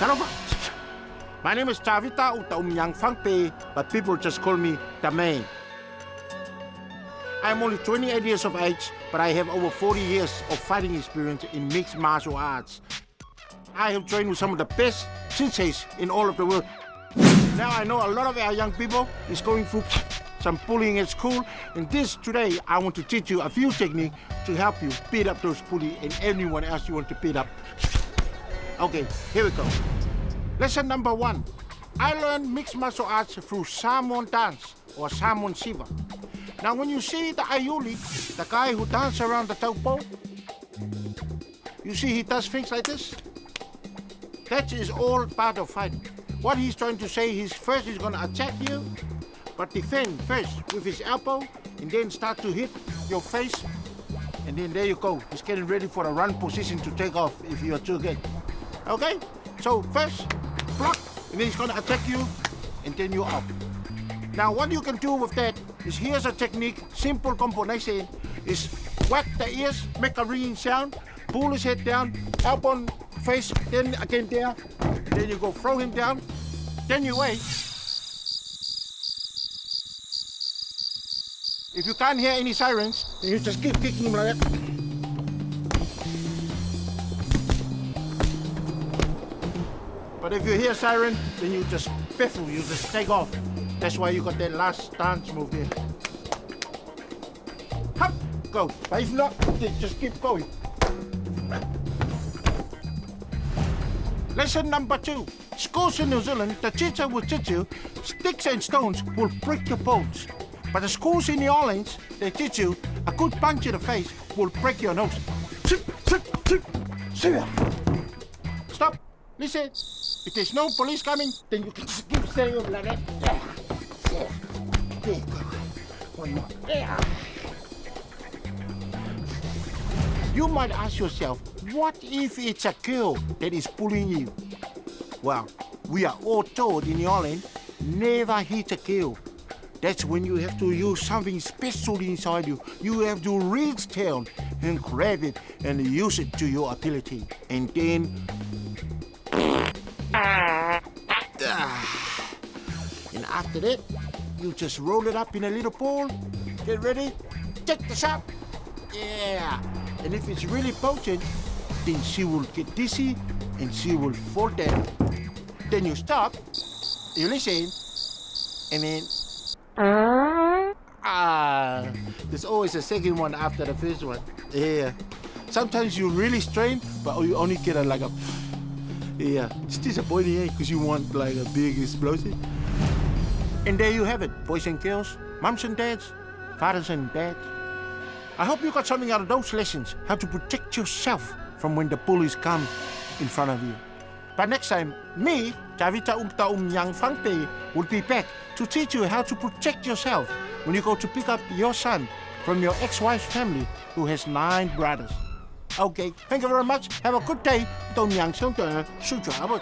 Talofa. My name is Tavita Utaumyang Fangpe, but people just call me Tamay. I'm only 28 years of age, but I have over 40 years of fighting experience in mixed martial arts. I have trained with some of the best senseis in all of the world. Now I know a lot of our young people is going through some bullying at school, and today I want to teach you a few techniques to help you beat up those bullies and anyone else you want to beat up. Okay, here we go. Lesson number 1. I learned mixed martial arts through Samoan dance or Samoan Siva. Now when you see the Aiuli, the guy who dances around the taupo, you see he does things like this? That is all part of fighting. What he's trying to say is first he's going to attack you, but defend first with his elbow, and then start to hit your face, and then there you go. He's getting ready for a run position to take off if you are too good. Okay? So first, block, and then he's going to attack you, and then you're out. Now what you can do with that is, here's a technique, simple combination, is whack the ears, make a ringing sound, pull his head down, elbow face, then again there, then you go throw him down, then you wait. If you can't hear any sirens, then you just keep kicking him like that. But if you hear siren, then you just biffle, you just take off. That's why you got that last dance move there. Hop, go. But if not, then just keep going. Lesson number 2. Schools in New Zealand, the teacher will teach you sticks and stones will break your bones. But the schools in New Orleans, they teach you a good punch in the face will break your nose. Stop. Listen. If there's no police coming, then you can just keep staying up like that. There you go. One more. Yeah. You might ask yourself, what if it's a girl that is bullying you? Well, we are all told in New Orleans, never hit a girl. That's when you have to use something special inside you. You have to reach down and grab it and use it to your ability. And then... and after that, you just roll it up in a little ball. Get ready. Take the shot. Yeah. And if it's really potent, then she will get dizzy and she will fall down. Then you stop, you listen, and then... there's always a second one after the first one. Yeah. Sometimes you really strain, but you only get a yeah. It's disappointing, eh? Because you want like a big explosion. And there you have it, boys and girls, moms and dads, fathers and dads. I hope you got something out of those lessons, how to protect yourself from when the bullies come in front of you. But next time, me, Tavita Umyang Fangpe, will be back to teach you how to protect yourself when you go to pick up your son from your ex-wife's family who has 9 brothers. Okay, thank you very much. Have a good day. 到娘生的睡着吧。